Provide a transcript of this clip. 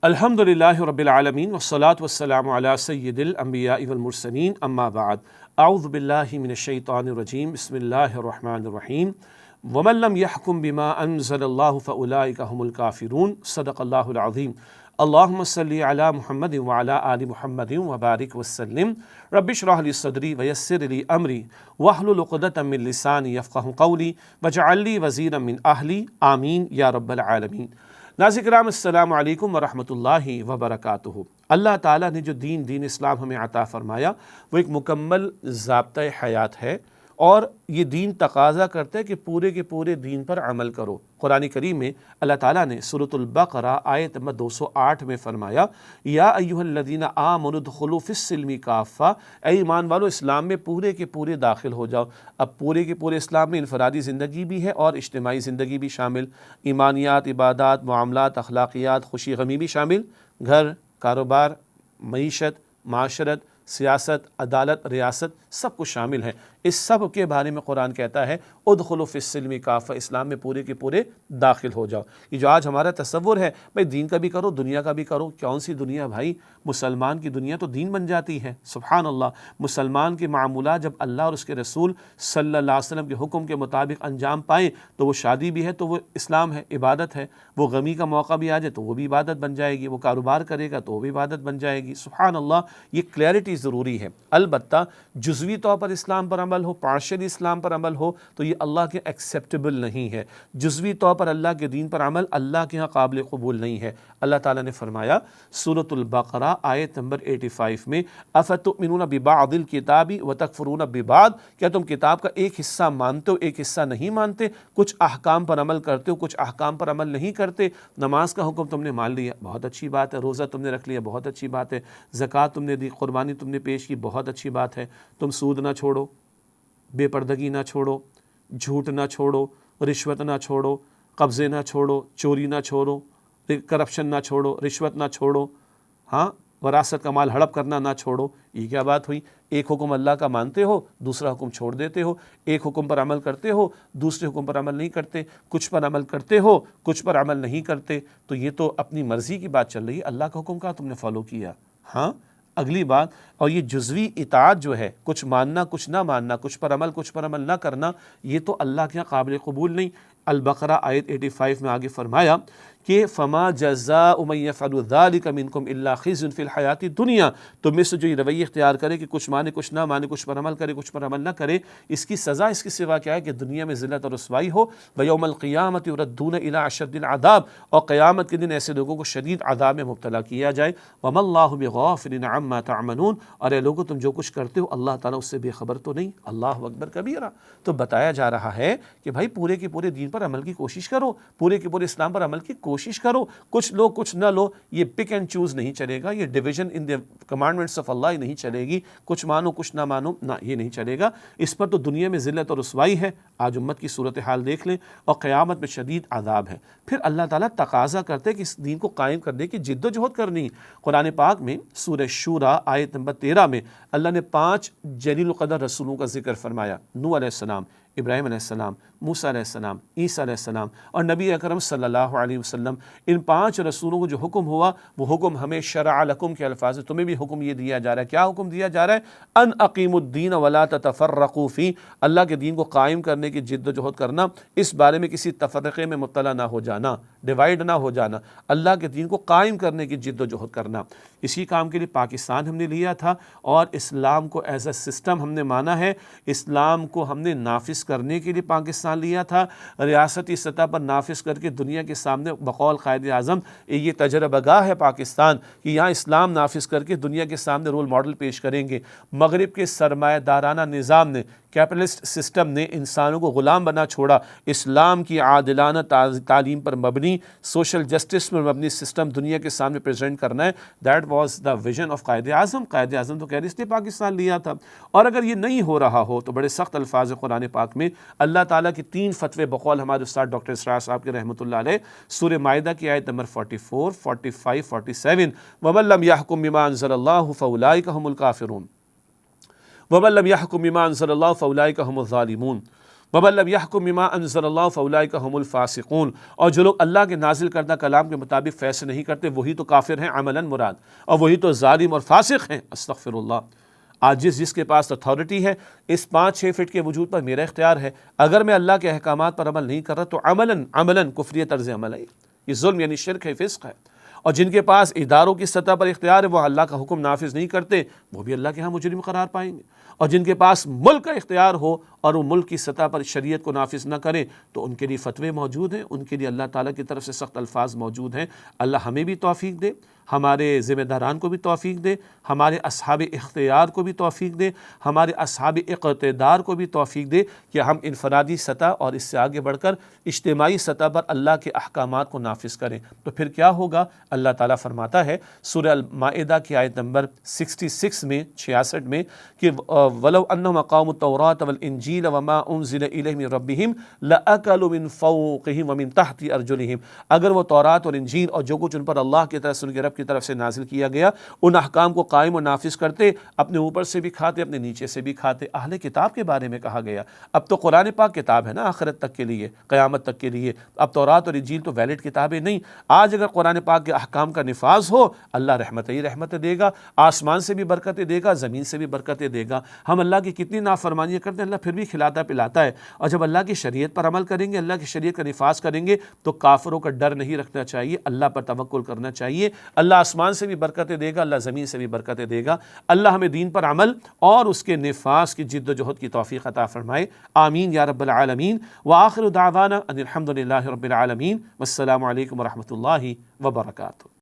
الحمدللہ رب العالمین والصلاة والسلام علی سید الانبیاء والمرسلین اما بعد اعوذ باللہ من الشیطان الرجیم بسم اللہ الرحمن الرحیم ومن لم يحكم بما انزل اللہ فاولئک هم الکافرون صدق اللہ العظیم اللہم صلی علی محمد وعلی آل محمد وبارک وسلم رب اشرح لی صدری ویسر لی امری واحلل عقدۃ من لسانی یفقہوا قولی واجعل لی وزیرا من اہلی آمین یا رب العالمین۔ ناظرین کرام السلام علیکم ورحمۃ اللہ وبرکاتہ۔ اللہ تعالیٰ نے جو دین اسلام ہمیں عطا فرمایا وہ ایک مکمل ضابطۂ حیات ہے، اور یہ دین تقاضا کرتا ہے کہ پورے کے پورے دین پر عمل کرو۔ قرآن کریم میں اللہ تعالیٰ نے سورۃ البقرہ آیت نمبر 208 میں فرمایا یا ایھا الذین آمنوا ادخلوا فی السلم کافہ، اے ایمان والو اسلام میں پورے کے پورے داخل ہو جاؤ۔ اب پورے کے پورے اسلام میں انفرادی زندگی بھی ہے اور اجتماعی زندگی بھی شامل، ایمانیات، عبادات، معاملات، اخلاقیات، خوشی غمی بھی شامل، گھر، کاروبار، معیشت، معاشرت، سیاست، عدالت، ریاست، سب کچھ شامل ہے۔ اس سب کے بارے میں قرآن کہتا ہے ادخلوا فی السلم کافہ، اسلام میں پورے کے پورے داخل ہو جاؤ۔ یہ جو آج ہمارا تصور ہے بھائی دین کا بھی کرو دنیا کا بھی کرو، کون سی دنیا بھائی؟ مسلمان کی دنیا تو دین بن جاتی ہے۔ سبحان اللہ، مسلمان کے معمولات جب اللہ اور اس کے رسول صلی اللہ علیہ وسلم کے حکم کے مطابق انجام پائیں تو وہ شادی بھی ہے تو وہ اسلام ہے، عبادت ہے، وہ غمی کا موقع بھی آ جائے تو وہ بھی عبادت بن جائے گی، وہ کاروبار کرے گا تو وہ بھی عبادت بن جائے گی۔ سبحان اللہ، یہ کلیئرٹی ضروری ہے۔ البتہ جزوی طور پر اسلام پر عمل ہو، پارشلی اسلام پر عمل ہو تو یہ اللہ کے ایکسیپٹیبل نہیں ہے۔ جزوی طور پر اللہ کے دین پر عمل اللہ کے ہاں قابل قبول نہیں ہے۔ اللہ تعالیٰ نے فرمایا سورۃ البقرہ آیت نمبر 85 میں افتؤمنون ببعض الکتاب وتکفرون ببعض، کیا تم کتاب کا ایک حصہ مانتے ہو ایک حصہ نہیں مانتے؟ کچھ احکام پر عمل کرتے ہو کچھ احکام پر عمل نہیں کرتے۔ نماز کا حکم تم نے مان لیا، بہت اچھی بات ہے، روزہ تم نے رکھ لیا، بہت اچھی بات ہے، زکوٰۃ تم نے دی، قربانی تم نے پیش کی، بہت اچھی بات ہے۔ تم سود نہ چھوڑو، بے پردگی نہ چھوڑو، جھوٹ نہ چھوڑو، رشوت نہ چھوڑو، قبضے نہ چھوڑو، چوری نہ چھوڑو، کرپشن نہ چھوڑو، رشوت نہ چھوڑو، ہاں وراثت کا مال ہڑپ کرنا نہ چھوڑو۔ یہ کیا بات ہوئی؟ ایک حکم اللہ کا مانتے ہو دوسرا حکم چھوڑ دیتے ہو، ایک حکم پر عمل کرتے ہو دوسرے حکم پر عمل نہیں کرتے، کچھ پر عمل کرتے ہو کچھ پر عمل نہیں کرتے، تو یہ تو اپنی مرضی کی بات چل رہی ہے۔ اللہ کا حکم کا تم نے فالو کیا، ہاں اگلی بات۔ اور یہ جزوی اطاعت جو ہے، کچھ ماننا کچھ نہ ماننا، کچھ پر عمل نہ کرنا، یہ تو اللہ کے یہاں قابل قبول نہیں۔ البقرہ آیت 85 میں آگے فرمایا کہ فما جزاء من يفعل ذلك منكم الا خزي في الحیات الدنیا، تم میں سے جو یہ رویہ اختیار کرے کہ کچھ مانے کچھ نہ مانے، کچھ پر عمل کرے کچھ پر عمل نہ کرے، اس کی سزا اس کے سوا کیا ہے کہ دنیا میں ذلت اور رسوائی ہو، ویوم القیامۃ یردون الی اشد العذاب، اور قیامت کے دن ایسے لوگوں کو شدید عذاب میں مبتلا کیا جائے۔ وما اللہ بغافل عما تعملون، اور اے لوگوں تم جو کچھ کرتے ہو اللہ تعالیٰ اس سے بے خبر تو نہیں۔ اللہ اکبر کبیرہ۔ تو بتایا جا رہا ہے کہ بھائی پورے کے پورے دین پر عمل کی کوشش کرو، پورے کے پورے اسلام پر عمل کی کوشش کرو، کچھ لو کچھ نہ لو، یہ پک اینڈ چوز نہیں چلے گا، یہ division in the commandments of اللہ نہیں چلے گی، کچھ مانو کچھ نہ مانو، نہ یہ نہیں چلے گا۔ اس پر تو دنیا میں ذلت اور رسوائی ہے، آج امت کی صورتحال دیکھ لیں، اور قیامت میں شدید عذاب ہے۔ پھر اللہ تعالیٰ تقاضا کرتے ہیں کہ اس دین کو قائم کرنے کی جد و جہد کرنی۔ قرآن پاک میں سورہ شورى آیت نمبر 13 میں اللہ نے 5 جلیل القدر رسولوں کا ذکر فرمایا، نوح علیہ السلام، ابراہیم علیہ السلام، موسیٰ علیہ السلام، عیسیٰ علیہ السلام اور نبی اکرم صلی اللہ علیہ وسلم۔ ان 5 رسولوں کو جو حکم ہوا وہ حکم ہمیں شرع لکم کے الفاظ ہے، تمہیں بھی حکم یہ دیا جا رہا ہے۔ کیا حکم دیا جا رہا ہے؟ ان اقیموا الدین ولا تتفرقوا فیہ، اللہ کے دین کو قائم کرنے کی جد و جہد کرنا، اس بارے میں کسی تفرقے میں مبتلا نہ ہو جانا، ڈیوائیڈ نہ ہو جانا، اللہ کے دین کو قائم کرنے کی جد و جہد کرنا۔ اسی کام کے لیے پاکستان ہم نے لیا تھا، اور اسلام کو ایز اے سسٹم ہم نے مانا ہے، اسلام کو ہم نے نافذ کرنے کے لیے پاکستان لیا تھا، ریاستی سطح پر نافذ کر کے دنیا کے سامنے بقول قائد اعظم یہ تجربہ گاہ ہے پاکستان کہ یہاں اسلام نافذ کر کے دنیا کے سامنے رول ماڈل پیش کریں گے۔ مغرب کے سرمایہ دارانہ نظام نے، کیپٹلسٹ سسٹم نے انسانوں کو غلام بنا چھوڑا۔ اسلام کی عادلانہ تعلیم پر مبنی، سوشل جسٹس پر مبنی سسٹم دنیا کے سامنے پریزنٹ کرنا ہے۔ That was the vision of Quaid Azam. Quaid Azam تو کہہ رہے اس لیے پاکستان لیا تھا۔ اور اگر یہ نہیں ہو رہا ہو تو بڑے سخت الفاظ قرآن پاک میں اللہ تعالیٰ کی 3 فتوے بقول ہمارے استاد ڈاکٹر اسرار صاحب کے رحمۃ اللہ علیہ، سورہ مائدہ کی آیت نمبر 44، 45، 47، وَمَن لَّمْ يَحْكُم بِمَا أَنزَلَ اللَّهُ فَأُولَٰئِكَ هُمُ الْكَافِرُونَ وَمَن لَّمْ يَحْكُم بِمَا أَنزَلَ اللَّهُ فَأُولَٰئِكَ هُمُ الظَّالِمُونَ۔ وَمَن لَّمْ يَحْكُم بِمَا أَنزَلَ اللَّهُ فَأُولَٰئِكَ هُمُ الْفَاسِقُونَ، اور جو لوگ اللہ کے نازل کردہ کلام کے مطابق فیصلے نہیں کرتے وہی تو کافر ہیں عملاً مراد، اور وہی تو ظالم اور فاسق ہیں، استغفر اللہ۔ آج جس کے پاس اتھارٹی ہے، اس 5-6 فٹ کے وجود پر میرا اختیار ہے، اگر میں اللہ کے احکامات پر عمل نہیں کر رہا تو عملاً کفری طرز عمل ہے، یہ ظلم یعنی شرک ہے، فسق ہے۔ اور جن کے پاس اداروں کی سطح پر اختیار ہے وہ اللہ کا حکم نافذ نہیں کرتے، وہ بھی اللہ کے ہاں مجرم قرار پائیں گے۔ اور جن کے پاس ملک کا اختیار ہو اور وہ ملک کی سطح پر شریعت کو نافذ نہ کریں تو ان کے لیے فتوے موجود ہیں، ان کے لیے اللہ تعالیٰ کی طرف سے سخت الفاظ موجود ہیں۔ اللہ ہمیں بھی توفیق دے، ہمارے ذمہ داران کو بھی توفیق دے، ہمارے اصحاب اختیار کو بھی توفیق دے، ہمارے اصحاب اقتدار کو بھی توفیق دے کہ ہم انفرادی سطح اور اس سے آگے بڑھ کر اجتماعی سطح پر اللہ کے احکامات کو نافذ کریں۔ تو پھر کیا ہوگا؟ اللہ تعالیٰ فرماتا ہے سورہ المائدہ کی آیت نمبر 66 میں 66 میں کہ وَلَوْ أَنَّهُمْ أَقَامُوا التَّوْرَاةَ وَالْإِنْجِيلَ وَمَا أُنزِلَ إِلَيْهِمْ مِنْ رَبِّهِمْ لَأَكَلُوا مِنْ فَوْقِهِمْ وَمِنْ تَحْتِ أَرْجُلِهِمْ، اگر وہ تورات اور انجیل اور جو کچھ ان پر اللہ کی طرف سے ان کے رب کی طرف سے نازل کیا گیا ان احکام کو قائم و نافذ کرتے، اپنے اوپر سے بھی کھاتے اپنے نیچے سے بھی کھاتے۔ اہل کتاب کے بارے میں کہا گیا، اب تو قرآن پاک کتاب ہے نا آخرت تک کے لیے، قیامت تک کے لیے، اب تورات اور انجیل تو ویلڈ کتابیں نہیں۔ آج اگر قرآن پاک کے احکام کا نفاذ ہو اللہ رحمت ہی رحمت دے گا، آسمان سے بھی برکتیں دے گا، زمین سے بھی برکتیں دے گا۔ ہم اللہ کی کتنی نافرمانیاں کرتے ہیں، اللہ پھر بھی کھلاتا پلاتا ہے۔ اور جب اللہ کی شریعت پر عمل کریں گے، اللہ کی شریعت کا نفاذ کریں گے تو کافروں کا ڈر نہیں رکھنا چاہیے، اللہ پر توکل کرنا چاہیے۔ اللہ آسمان سے بھی برکتیں دے گا، اللہ زمین سے بھی برکتیں دے گا۔ اللہ ہمیں دین پر عمل اور اس کے نفاذ کی جد و جہد کی توفیق عطا فرمائے، آمین یا رب العالمین۔ وآخر دعوانا ان الحمد للہ رب العالمین، والسلام علیکم ورحمۃ اللہ وبرکاتہ۔